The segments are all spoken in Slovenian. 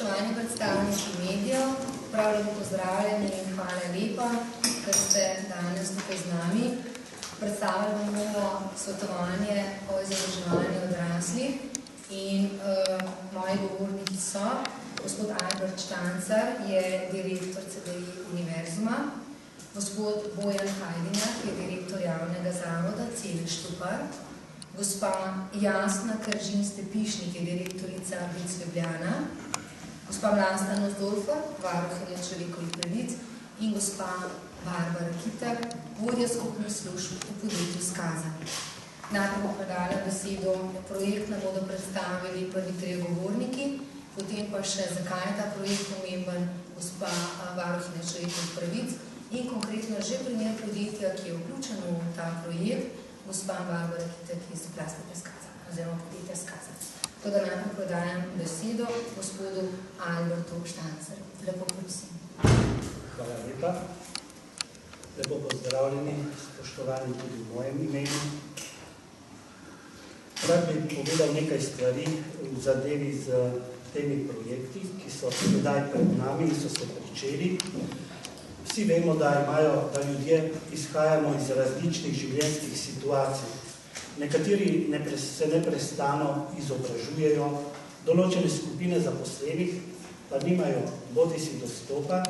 Spoštovani predstavniki medijev, prav lepo pozdravljeni in hvala lepa, da ste danes tukaj z nami. Predstavljamo bomo svetovanje o izobraževanju odraslih in moji govorniki so gospod Albert Štancar, je direktor CDI Univerzuma, gospod Bojan Hajdinjak, je direktor javnega zavoda Celi Štupar, gospa Jasna Kržin-Stepišnik, je direktorica Blic Ljubljana, gospa Vlasta Nosdorfer, varuhinja človekovih pravic in gospa Barbara Kitar, vodja skupnih služb v podjetju Skaza. Najprej bo predala besedo projekt, nam bodo predstavili prvi trije govorniki, potem pa še zakaj je ta projekt pomemben, gospa varuhinja človekovih pravic in konkretno že primer podjetja, ki je vključen v ta projekt, gospa Barbara Kitar, ki je iz plastike Skaza, oziroma podjetja Skaza. Tako da najprej predajam besedo gospodu Albertu Štancarju. Lepo prosim. Hvala lepa. Lepo pozdravljeni, spoštovani tudi v mojem imenu. Rad bi povedal nekaj stvari v zadevi z temi projekti, ki so sedaj pred nami in so se pričeli. Vsi vemo, da ljudje izhajamo iz različnih življenjskih situacij. Nekateri se neprestano izobražujejo, določene skupine zaposlenih pa nimajo bodisi dostopa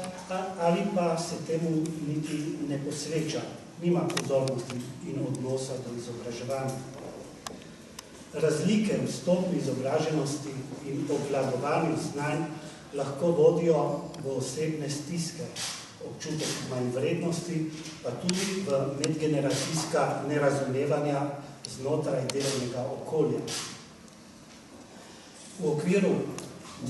ali pa se temu niti ne posveča, nima pozornosti in odnosa do izobraževanja. Razlike v stopnji izobraženosti in obvladovanju znanj lahko vodijo v osebne stiske, občutek manjvrednosti, pa tudi v medgeneracijska nerazumevanja znotraj delovnega okolja. V okviru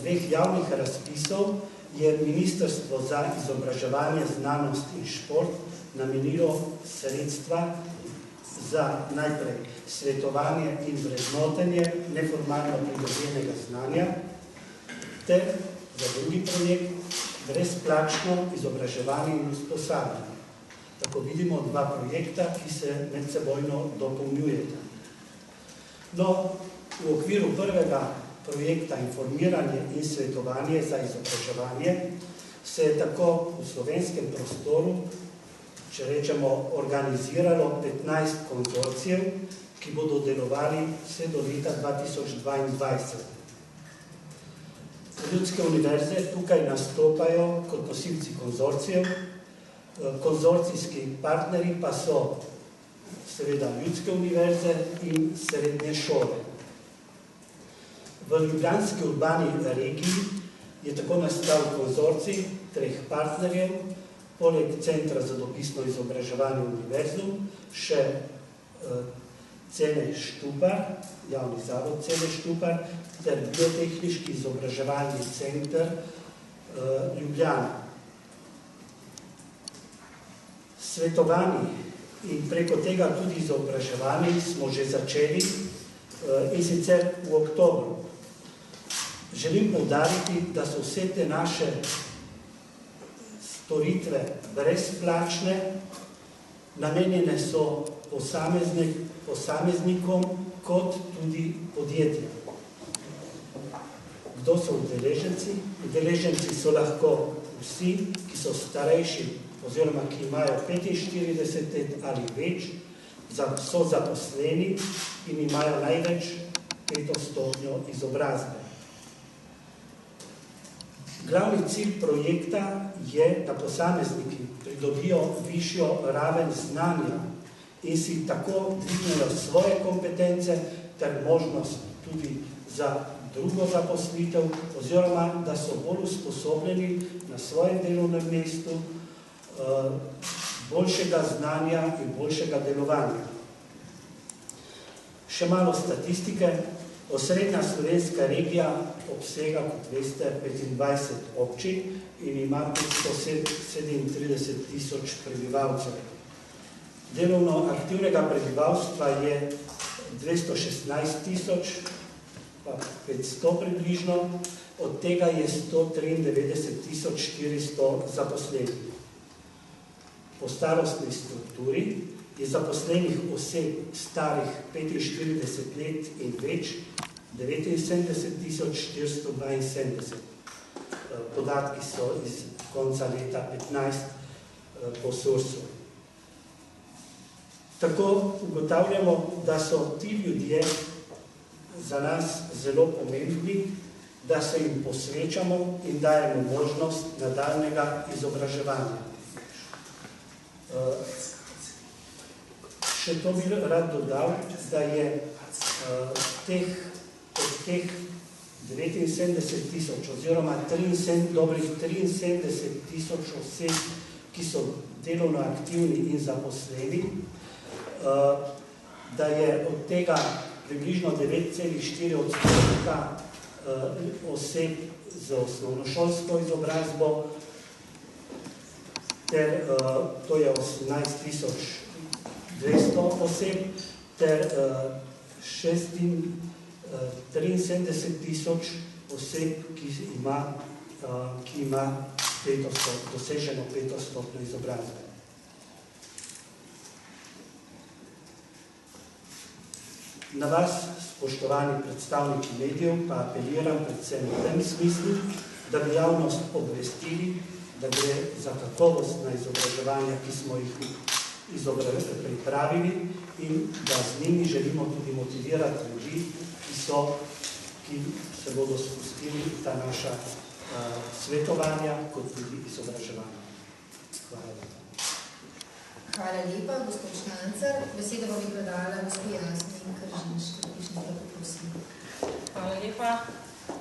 2 javnih razpisov je Ministrstvo za izobraževanje, znanost in šport namenilo sredstva za najprej svetovanje in vrednotenje neformalno pridobljenega znanja ter za drugi projekt brezplačno izobraževanje in usposabljanje. Tako vidimo 2 projekta, ki se medsebojno dopolnjujeta. No, v okviru prvega projekta informiranje in svetovanje za izobraževanje se je tako v slovenskem prostoru, če rečemo, organiziralo 15 konzorcijev, ki bodo delovali vse do leta 2022. Ljudske univerze tukaj nastopajo kot nosilci konzorcijev, konzorcijski partnerji pa so seveda ljudske univerze in srednje šole. V ljubljanski urbani regiji je tako nastal konzorcij 3 partnerjev, poleg Centra za dopisno izobraževanje Univerzum, še Cene Štupar, javni zavod Cene Štupar, ter Biotehniški izobraževalni center Ljubljana. Svetovanje in preko tega tudi izobraževanje smo že začeli in sicer v oktobru. Želim poudariti, da so vse te naše storitve brezplačne, namenjene so posameznikom kot tudi podjetjem. Kdo so udeleženci? Udeleženci so lahko vsi, ki so starejši oziroma ki imajo 45 let ali več, so zaposleni in imajo največ 5. stopnjo izobrazbe. Glavni cilj projekta je, da posamezniki pridobijo višjo raven znanja in si tako dvignejo svoje kompetence ter možnost tudi za drugo zaposlitev oziroma da so bolj usposobljeni na svojem delovnem mestu boljšega znanja in boljšega delovanja. Še malo statistike. Osrednja slovenska regija obsega, kot veste, 25 občin in ima 537 tisoč prebivalcev. Delovno aktivnega prebivalstva je 216 tisoč, pa 500 približno, od tega je 193 tisoč 400 zaposlenih. Po starostni strukturi je zaposlenih oseb starih 45 let in več 79 472. podatki so iz konca leta 15 po SURS-u. Tako ugotavljamo, da so ti ljudje za nas zelo pomembni, da se jim posvečamo in dajemo možnost nadaljnjega izobraževanja. Še to bi rad dodal, da je od teh 79 000 oziroma dobrih 73 000 oseb, ki so delovno aktivni in zaposleni, da je od tega približno 9,4% oseb z osnovnošolsko izobrazbo, ter to je 18 200 oseb, ter 73 000 oseb, ki ima doseženo 5-stopnjo izobrazbe. Na vas, spoštovani predstavniki medijev, pa apeliram predvsem v tem smislu, da bi javnost obvestili, da gre za kakovostna izobraževanja, ki smo jih pripravili in da z njimi želimo tudi motivirati ljudi, ki se bodo spustili v ta naša svetovanja kot tudi izobraževanja. Hvala lepa. Hvala lepa, gospod Štancer. Besedo vam bi predala gospod Jasmin Kržinš, ki lahko prosim. Hvala lepa.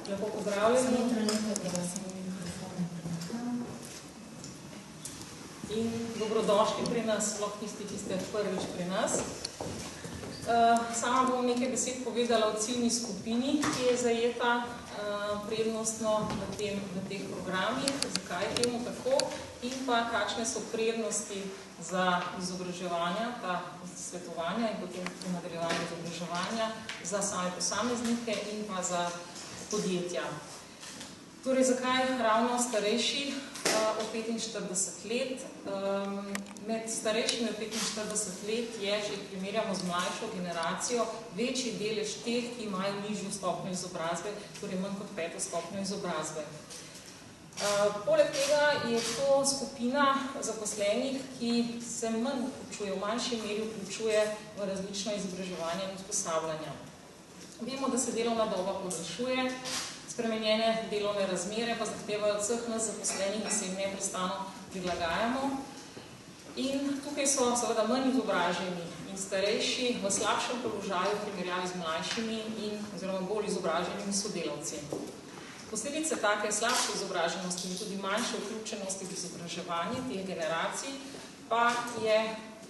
Lepo pozdravljeni. Samo trenutek, da vas imam mikrofone premakam. In dobrodošli pri nas, sploh tisti, ki ste prvič pri nas. Sama bom nekaj besed povedala o ciljni skupini, ki je zajeta prednostno v teh programih, zakaj je temu tako in pa kakšne so prednosti za izobraževanja, ta svetovanja in potem nadaljevanje izobraževanja za same posameznike in pa za podjetja. Torej, zakaj ravno starejši od 45 let? Med starejšimi od 45 let je, če jih primerjamo z mlajšo generacijo, večji delež teh, ki imajo nižjo stopnjo izobrazbe, torej manj kot 5. stopnjo izobrazbe. Poleg tega je to skupina zaposlenih, ki se manj vključuje, v manjši meri vključuje v različna izobraževanja in usposabljanja. Vemo, da se delovna doba podaljšuje, spremenjene delovne razmere pa zahtevajo od vseh nas zaposlenih, da se jim neprestano prilagajamo. In tukaj so seveda manj izobraženi in starejši v slabšem položaju v primerjavi z mlajšimi oziroma bolj izobraženimi sodelavci. Posledice take slabše izobraženosti in tudi manjše vključenosti v izobraževanje teh generacij pa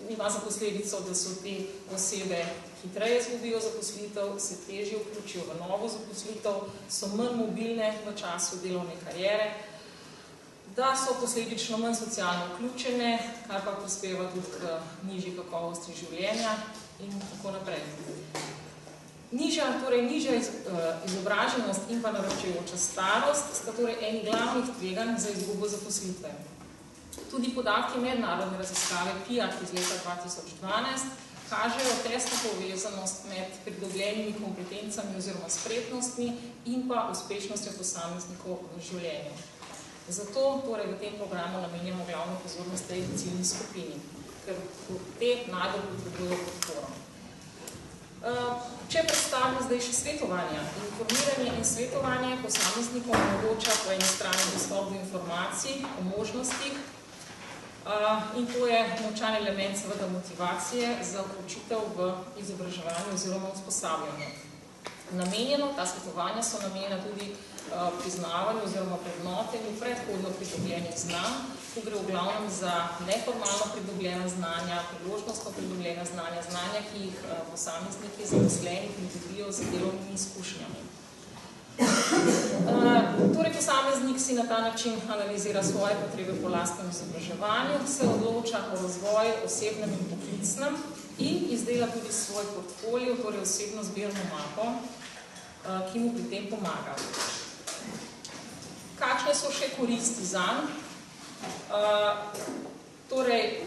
ima za posledico, da so te osebe hitreje izgubijo zaposlitev, se težje vključijo v novo zaposlitev, so manj mobilne v času delovne kariere, da so posledično manj socialno vključene, kar pa prispeva tudi k nižji kakovosti življenja in tako naprej. Nižja izobraženost in pa naraščajoča starost sta torej eni glavnih tveganj za izgubo zaposlitve. Tudi podatki mednarodne raziskave PIAC iz leta 2012 kažejo tesno povezanost med pridobljenimi kompetencami oziroma spretnostmi in pa uspešnostjo posameznikov v življenju. Zato torej v tem programu namenjamo glavno pozornost tej ciljni skupini, ker te najbolj potrebujejo podporo. Če predstavljamo zdaj še svetovanja, informiranje in svetovanje posameznikom omogoča po eni strani dostop do informacij o možnostih in to je močan element seveda motivacije za vključitev v izobraževanje oziroma usposabljanje. Ta svetovanja so namenjena tudi priznavanju oziroma prednotenju predhodno pridobljenih znanj, ko gre v glavnem za neformalno pridobljena znanja, priložnostno pridobljena znanja, znanja, ki jih posamezniki zaposleni pridobijo z delovnimi izkušnjami. Torej, posameznik si na ta način analizira svoje potrebe po lastnem izobraževanju, se odloča o razvoju osebnem in poklicnem in izdela tudi svoj portfolio, torej osebno zbirno mapo, ki mu pri tem pomaga. Kakšne so še koristi zanj? Torej,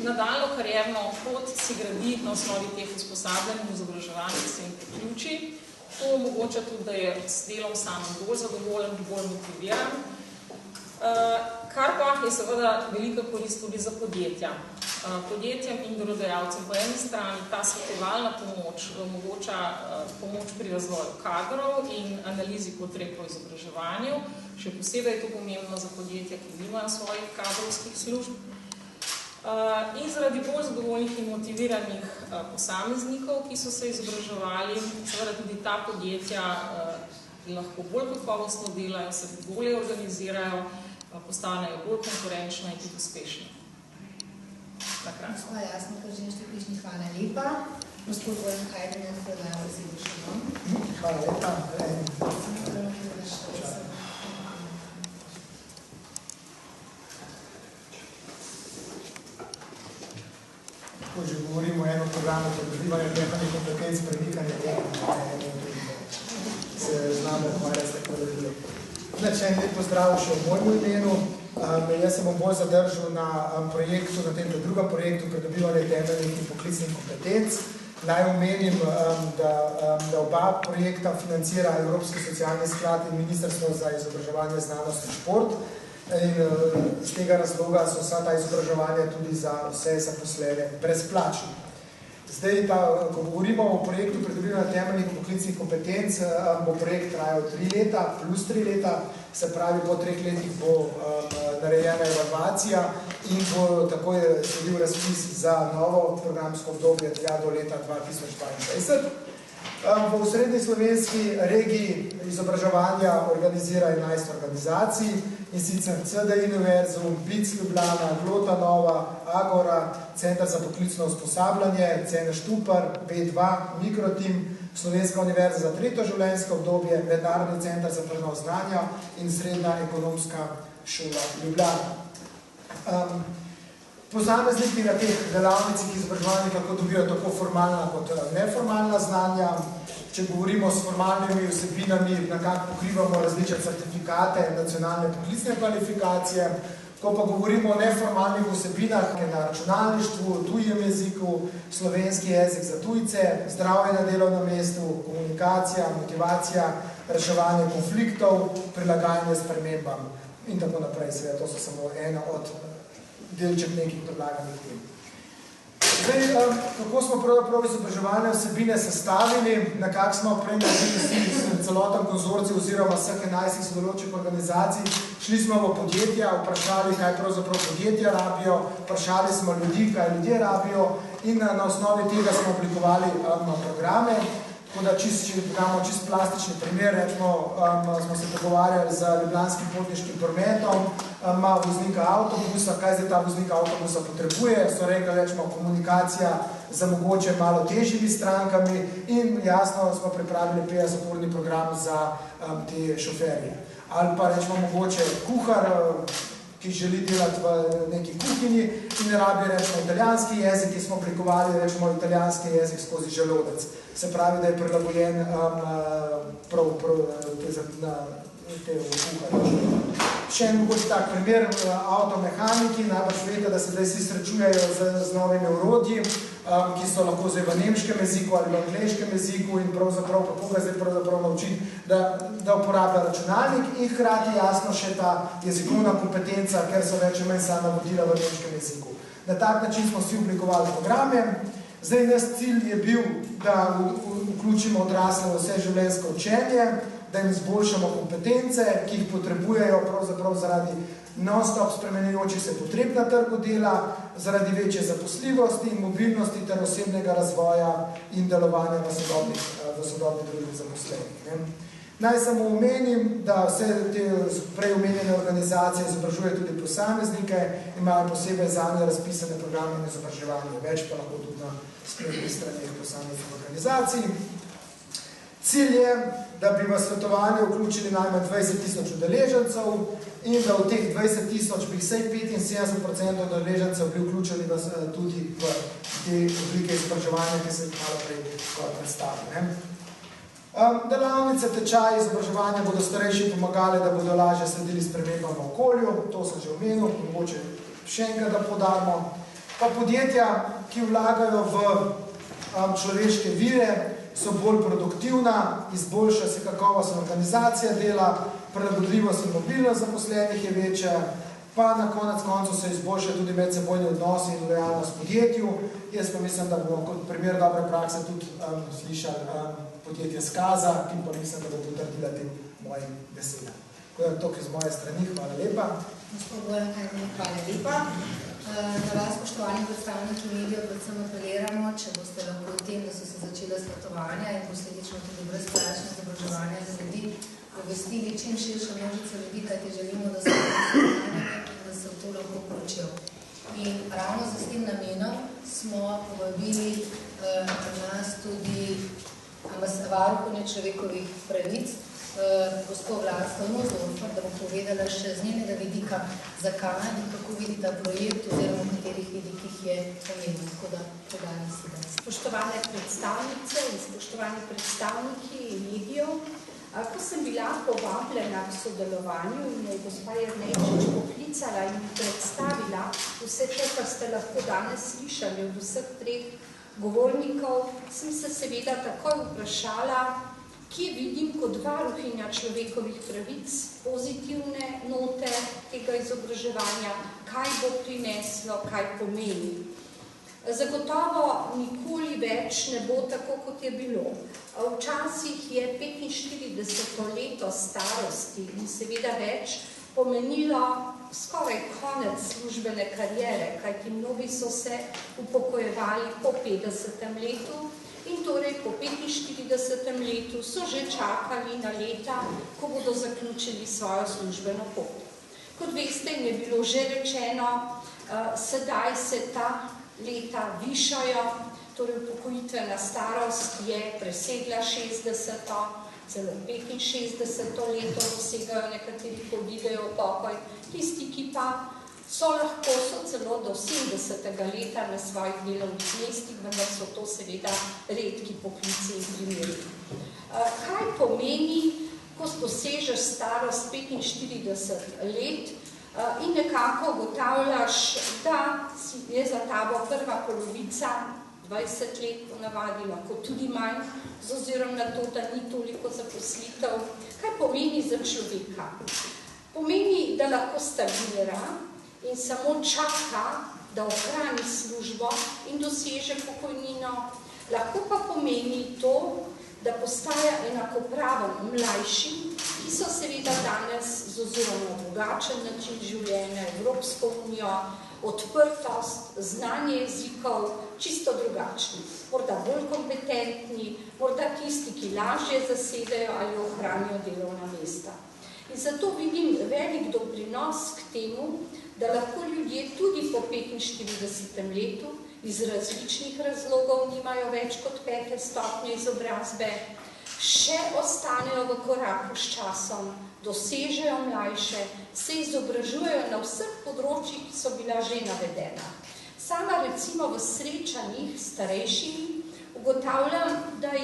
nadaljnjo karierno pot si gradi na osnovi teh usposabljanj in izobraževanj, ki se jim priključi. To omogoča tudi, da je s delom samim bolj zadovoljen, bolj motiviran. Kar pa je seveda velika korist tudi za podjetja. Podjetjem in delodajalcem po eni strani ta svetovalna pomoč omogoča pomoč pri razvoju kadrov in analizi potreb po izobraževanju. Še posebej je to pomembno za podjetja, ki nimajo svojih kadrovskih služb. In zaradi bolj zadovoljnih in motiviranih posameznikov, ki so se izobraževali, seveda tudi ta podjetja lahko bolj kakovostno delajo, se bolje organizirajo, postanejo bolj konkurenčne in tudi uspešne. Hvala, jasno, Krženšti Pišni, hvala lepa. Gospod Vojen Hajden, predajal razredušeno. Hvala lepa. Ko že govorimo o enem programu pridobivanja tehničnih kompetenc, premikanja se znamo ukvarjati s tehnologijo. Še en lep pozdrav še v mojem imenu. Jaz se bom bolj zadržal na projektu, na tem drugem projektu pridobivanja temeljnih in poklicnih kompetenc. Naj omenim, da oba projekta financira Evropski socialni sklad in Ministrstvo za izobraževanje, znanost in šport. In z tega razloga so vsa ta izobraževanja tudi za vse zaposlene brezplačni. Zdaj, ko govorimo o projektu pridobivanja temeljnih poklicnih kompetenc, bo projekt trajal 3 leta plus 3 leta, se pravi, po 3 letih bo narejena evalvacija in bo takoj sledil razpis za novo programsko obdobje do leta 2022. V osrednji slovenski regiji izobraževanja organizira 11 organizacij, in sicer CDI Univerzum, BIC Ljubljana, Glota Nova, Agora, Center za poklicno usposabljanje, Cene Štupar, B2, Mikrotim, Slovenska univerza za 3. življenjsko obdobje, Mednarodni center za prenos znanja in Srednja ekonomska šola Ljubljana. Posamezniki na teh delavnicah izobraževanja lahko dobijo tako formalna kot neformalna znanja. Če govorimo s formalnimi vsebinami, nekako pokrivamo različne certifikate, nacionalne poklicne kvalifikacije. Ko pa govorimo o neformalnih vsebinah, na računalništvu, tujem jeziku, slovenski jezik za tujce, zdravje na delovnem mestu, komunikacija, motivacija, reševanje konfliktov, prilagajanje spremembam in tako naprej. Seveda, to so samo ena od delček nekih predlaganih tem. Zdaj, kako smo pravzaprav izobraževalne vsebine sestavili, nekako smo prej naredili celoten konzorcij oziroma vseh 11 sodelujočih organizacij, šli smo v podjetja, vprašali, kaj pravzaprav podjetja rabijo, vprašali smo ljudi, kaj ljudje rabijo in na osnovi tega smo oblikovali programe. Tako da, če damo čist plastični primer, rečemo, smo se pogovarjali z ljubljanskim potniškim prometom, ima voznika avtobusa, kaj zdaj ta voznik avtobusa potrebuje, so rekli, rečemo, komunikacija za mogoče malo težjimi strankami in jasno smo pripravili 50-urni program za te šoferje. Ali pa rečemo mogoče kuhar, ki želi delati v neki kuhinji in ne rabi, rečemo, italijanski jezik, ki smo oblikovali, rečemo, italijanski jezik skozi želodec. Se pravi, da je prilagojen na te kuharje. Še en mogoče tak primer, avtomehaniki, najbrž veste, da se zdaj vsi srečujejo z novimi orodji, ki so lahko zdaj v nemškem jeziku ali v angleškem jeziku in pravzaprav, kako ga zdaj pravzaprav naučiti, da uporablja računalnik in hkrati jasno še ta jezikovna kompetenca, ker so več manj sama vodila v nemškem jeziku. Na tak način smo vsi oblikovali programe. Zdaj, nas cilj je bil, da vključimo odrasle v vseživljenjsko učenje, da jim izboljšamo kompetence, ki jih potrebujejo pravzaprav zaradi non-stop spremenjujočih se potreb na trgu dela, zaradi večje zaposljivosti in mobilnosti ter osebnega razvoja in delovanja v sodobni družbi zaposlenih. Naj samo omenim, da vse te prej omenjene organizacije izobražujejo tudi posameznike, imajo posebej zanje razpisane programe in izobraževanje, več pa lahko tudi na spletnih straneh posameznih organizacij. Cilj je, da bi v svetovanje vključili najmanj 20.000 udeležencev in da v teh 20.000 bi vsej 75% udeležencev bili vključeni tudi v te oblike izobraževanja, ki sem malo prej predstavil. Delavnice, tečaji izobraževanja bodo starejši pomagali, da bodo lažje sledili spremembam v okolju, to sem že omenil, mogoče še enkrat da poudarimo. Pa podjetja, ki vlagajo v človeške vire, so bolj produktivna, izboljša se kakovost organizacija dela, prilagodljivost in mobilnost zaposlenih je večja, pa na konec koncu se izboljša tudi medsebojni odnosi in lojalnost podjetju. Jaz pa mislim, da bomo kot primer dobre prakse tudi slišali podjetje Skaza, ki pa mislim, da bo potrdila tem mojim besedam. To je z moje strani. Hvala lepa. Gospod Goran, hvala lepa. Na vas, spoštovani predstavniki medijev, predvsem apeliramo, če boste lahko v tem, da so se začela svetovanja in posledično tudi brezplačno izobraževanje za ljudi, obvestili čim širšo množico ljudi, kajti želimo, da so da se v to lahko vključijo. In ravno z tem namenom smo povabili nas tudi varuhinjo človekovih pravic, gospod Vlasta Nussdorfer, da bo povedala še z njenega vidika, zakaj in kako vidi ta projekt oziroma v katerih vidikih je pomembno. Tako da predajam si danes. Spoštovane predstavnice in spoštovani predstavniki medijev, ko sem bila povabljena k sodelovanju in je gospa Jernejčič poklicala in predstavila vse to, kar ste lahko danes slišali od vseh treh govornikov, sem se seveda takoj vprašala, kje vidim kot varuhinja človekovih pravic pozitivne note tega izobraževanja, kaj bo prineslo, kaj pomeni. Zagotovo nikoli več ne bo tako, kot je bilo. Včasih je 45. leto starosti in seveda več pomenilo skoraj konec službene kariere, kajti mnogi so se upokojevali po 50. letu, in torej po 45. letu so že čakali na leta, ko bodo zaključili svojo službeno pot. Kot veste, je bilo že rečeno, sedaj se ta leta višajo, torej upokojitvena starost je presegla 60, celo 65. leto dosegajo nekateri, ko odidejo v pokoj, tisti, ki pa so celo do 70. leta na svojih delovnih mestih, vendar so to seveda redki poklici in primeri. Kaj pomeni, ko dosežeš starost 45 let in nekako ugotavljaš, da je za tabo prva polovica 20 let ponavadi, lahko tudi manj, z ozirom na to, da ni toliko zaposlitev. Kaj pomeni za človeka? Pomeni, da lahko stagnira in samo čaka, da ohrani službo in doseže pokojnino. Lahko pa pomeni to, da postaja enakopraven mlajšim, ki so seveda danes z ozirom na drugačen način življenja, Evropsko unijo, odprtost, znanje jezikov, čisto drugačni. Morda bolj kompetentni, morda tisti, ki lažje zasedajo ali ohranijo delovna mesta. In zato vidim velik doprinos k temu, da lahko ljudje tudi po 45. letu iz različnih razlogov nimajo več kot 5. stopnje izobrazbe, še ostanejo v koraku s časom, dosežejo mlajše, se izobražujejo na vseh področjih, ki so bila že navedena. Sama recimo v srečanjih s starejšimi ugotavljam, da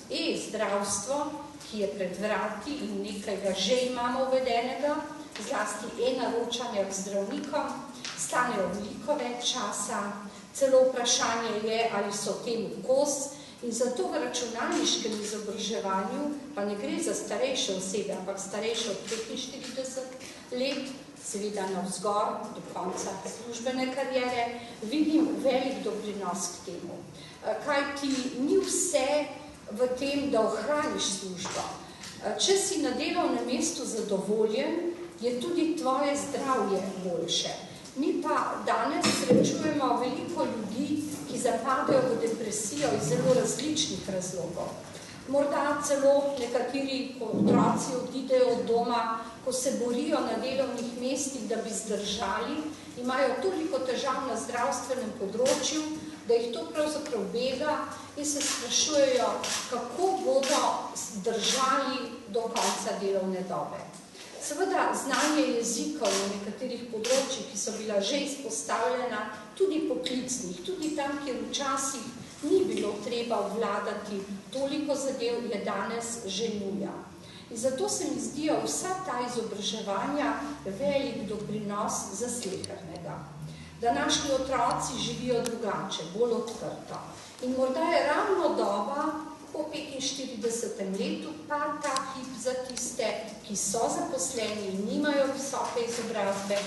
jih zdravstvo, ki je pred vrati in nekaj ga že imamo uvedenega, zlasti naročanja k zdravnikom, stanejo veliko več časa, celo vprašanje je, ali so temu kos, in zato v računalniškem izobraževanju, pa ne gre za starejše osebe, ampak starejše od 45 let, seveda navzgor do konca službene kariere, vidim velik doprinos k temu. Kajti ni vse v tem, da ohraniš službo. Če si na delovnem mestu zadovoljen, je tudi tvoje zdravje boljše. Mi pa danes srečujemo veliko ljudi, ki zapadejo v depresijo iz zelo različnih razlogov. Morda celo nekateri, ko otroci odidejo od doma, ko se borijo na delovnih mestih, da bi zdržali, imajo toliko težav na zdravstvenem področju, da jih to pravzaprav bega in se sprašujejo, kako bodo zdržali do konca delovne dobe. Seveda, znanje jezikov na nekaterih področjih, ki so bila že izpostavljena, tudi poklicnih, tudi tam, kjer včasih ni bilo treba obvladati toliko zadev, je danes že nuja. In zato se mi zdijo vsa ta izobraževanja velik doprinos za slehernega. Današnji otroci živijo drugače, bolj odprto. In morda je ravno doba, po 45. letu pa ta hip za tiste, ki so zaposleni in nimajo visoke izobrazbe,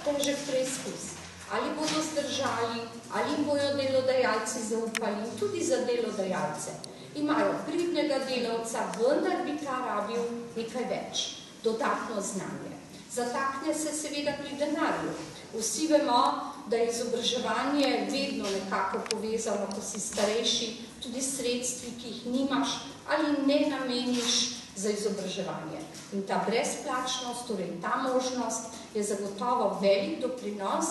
težek preizkus. Ali bodo zdržali, ali jim bojo delodajalci zaupali, in tudi za delodajalce. Imajo pridnega delavca, vendar bi ta rabil nekaj več, dodatno znanje. Zatakne se seveda pri denarju. Vsi vemo, da je izobraževanje vedno nekako povezano, ko si starejši, tudi sredstvi, ki jih nimaš ali ne nameniš za izobraževanje. In ta brezplačnost, torej ta možnost, je zagotovo velik doprinos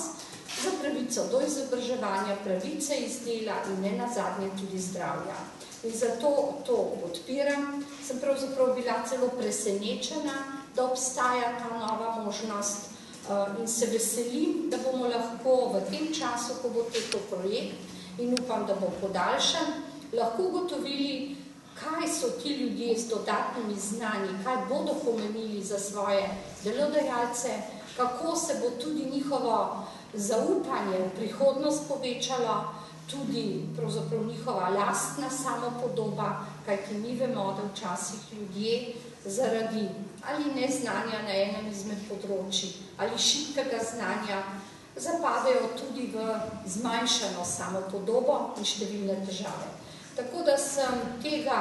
za pravico do izobraževanja, pravice iz dela in ne nazadnje tudi zdravja. In zato to podpiram. Sem pravzaprav bila celo presenečena, da obstaja ta nova možnost in se veselim, da bomo lahko v tem času, ko bo tekel projekt in upam, da bo podaljšan, lahko ugotovili, kaj so ti ljudje z dodatnimi znanji, kaj bodo pomenili za svoje delodajalce, kako se bo tudi njihovo zaupanje v prihodnost povečalo, tudi pravzaprav njihova lastna samopodoba, kajti mi vemo, da včasih ljudje zaradi ali neznanja na enem izmed področij ali šibkega znanja zapadejo tudi v zmanjšano samopodobo in številne težave. Tako da sem tega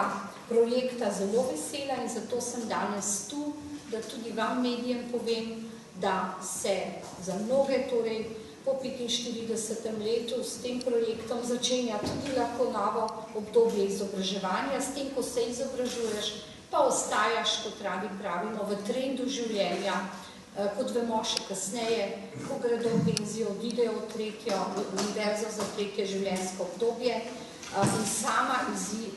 projekta zelo vesela in zato sem danes tu, da tudi vam medijem povem, da se za mnoge torej po 45. letu s tem projektom začenja tudi lahko novo obdobje izobraževanja, s tem, ko se izobražuješ, pa ostajaš, kot pravimo, v trendu življenja, kot vemo še kasneje, ko gredo v penzijo, odidejo v univerzo za tretje življenjsko obdobje. In sama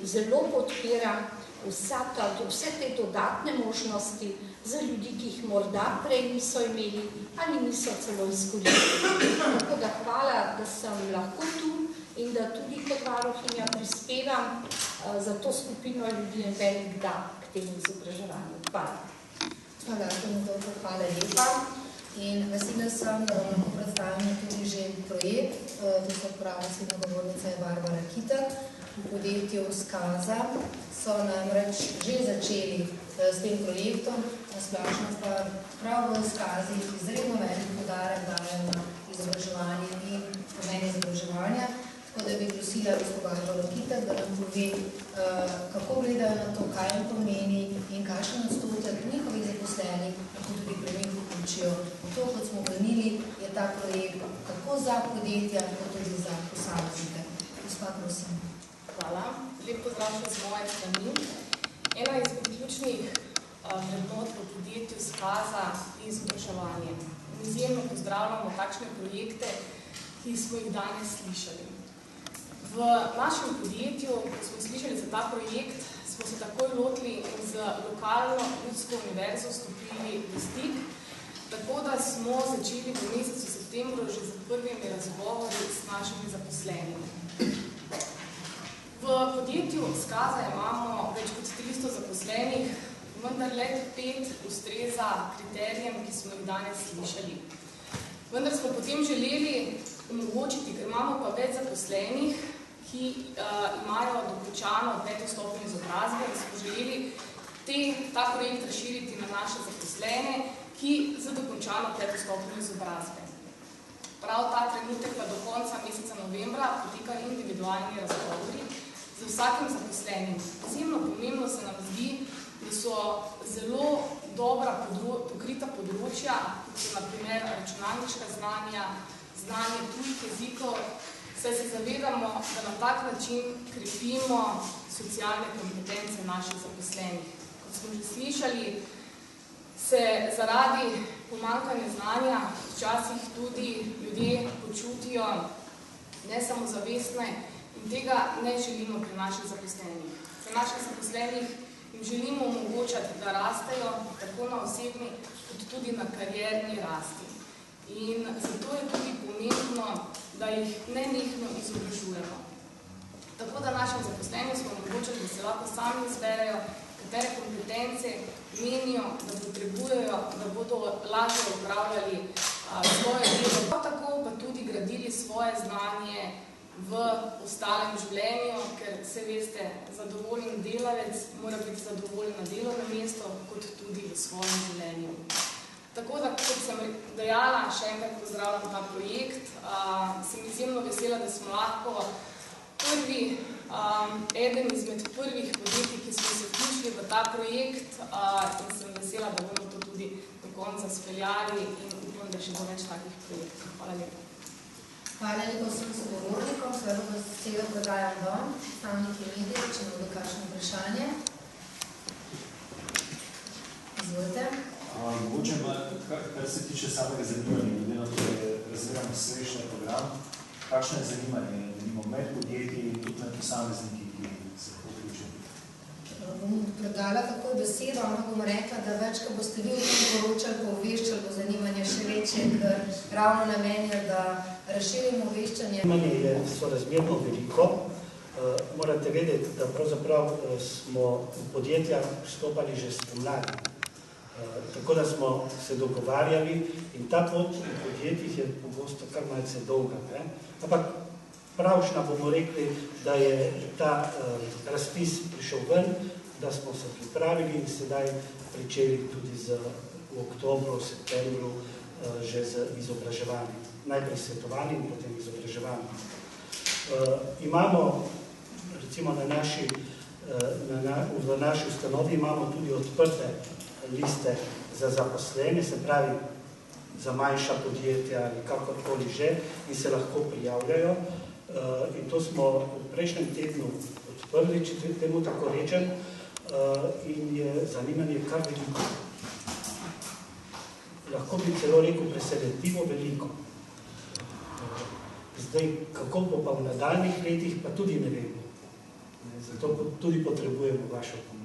zelo podpiram vse te dodatne možnosti za ljudi, ki jih morda prej niso imeli ali niso celo izkoristili. Tako da hvala, da sem lahko tu in da tudi kot varuhinja prispevam za to skupino ljudi in velik da k temu izobraževanju. Hvala. Hvala lepa. In vesela sem, da vam lahko predstavimo tudi že projekt, to se pravi, govornica je Barbara Kitek. V podjetju Skaza so namreč že začeli s tem projektom, splošno pa prav v Skazi izredno velik poudarek dajo na izobraževanje in pomen izobraževanja. Tako da bi prosila gospod Barbaro Kitek, da nam pove, kako gledajo na to, kaj jim pomeni in kakšen odstotek njihovih zaposlenih lahko tudi pri njih vključijo. To, kot smo omenili, je ta projekt tako za podjetja, kot tudi za posameznike. Gospa, prosim. Hvala. Lep pozdrav še z moje strani. Ena izmed ključnih vrednot v podjetju Skaza je izobraževanje. Izjemno pozdravljamo takšne projekte, ki smo jih danes slišali. V našem podjetju, ko smo slišali za ta projekt, smo se takoj lotili in z lokalno ljudsko univerzo stopili v stik, tako da smo začeli v mesecu septembru že z prvimi razgovori s našimi zaposlenimi. V podjetju Skaza imamo več kot 300 zaposlenih, vendar le 5 ustreza kriterijem, ki smo jih danes slišali. Vendar smo potem želeli omogočiti, ker imamo pa več zaposlenih, ki imajo dokončano 5. stopnjo izobrazbe, in smo želeli ta projekt razširiti na naše zaposlene, ki z dokončano 5. stopnjo izobrazbe. Prav ta trenutek pa do konca meseca novembra potekajo individualni razgovori z vsakim zaposlenim. Izjemno pomembno se nam zdi, da so zelo dobra pokrita področja, kot so na primer računalniška znanja, znanje tujih jezikov, saj se zavedamo, da na tak način krepimo socialne kompetence naših zaposlenih. Kot smo že slišali, se zaradi pomanjkanja znanja včasih tudi ljudje počutijo nesamozavestne in tega ne želimo pri naših zaposlenih. Pri naših zaposlenih jim želimo omogočati, da rastejo tako na osebni, kot tudi na karierni rasti. In zato je tudi pomembno, da jih nenehno izobražujemo. Tako da našim zaposlenim smo omogočili, da se lahko sami izberejo, katere kompetence menijo, da potrebujejo, da bodo lažje upravljali svoje delo. Tako pa tudi gradili svoje znanje v ostalem življenju, ker se veste, zadovoljen delavec mora biti zadovoljen na delovnem mestu, kot tudi v svojem življenju. Tako da, kot sem dejala, še enkrat pozdravljam ta projekt. Sem izjemno vesela, da smo lahko eden izmed prvih podjetij, ki smo se vključili v ta projekt, in sem vesela, da bomo to tudi do konca speljali in upam, da še bo več takih projektov. Hvala lepa. Hvala lepa vsem sogovornikom, seveda besedo predajam vam, predstavniki medijev, če bodo kakšno vprašanje. Izvolite. Mogoče pa, kar se tiče samega zanimanja, glede na to, da je razvijamo srečni program, kakšno je zanimanje, med podjetji in tudi med posamezniki, ki se lahko vključijo? Bom predala takoj besedo, ampak bom rekla, da več, ko boste vi poročali, poveščali, bo zanimanje še večje, ker ravno namen je, da razširimo obveščanje. Zanimanje je sorazmerno veliko. Morate vedeti, da pravzaprav smo v podjetja vstopali že spomladi. Tako da smo se dogovarjali in ta pot v podjetjih je pogosto kar malce dolga. Ampak pravšna bomo rekli, da je ta razpis prišel ven, da smo se pripravili in sedaj pričeli tudi v oktobru, septembru že z izobraževanjem. Najprej svetovanje in potem izobraževanje. Imamo, recimo v naši ustanovi imamo tudi odprte liste za zaposlene, se pravi za manjša podjetja ali kakorkoli že, in se lahko prijavljajo. In to smo v prejšnjem tednu odprli, če temu tako rečem, in je zanimanje kar veliko. Lahko bi celo rekel presenetljivo veliko. Zdaj, kako bo pa v nadaljnih letih, pa tudi ne vemo. Zato tudi potrebujemo vašo pomoč.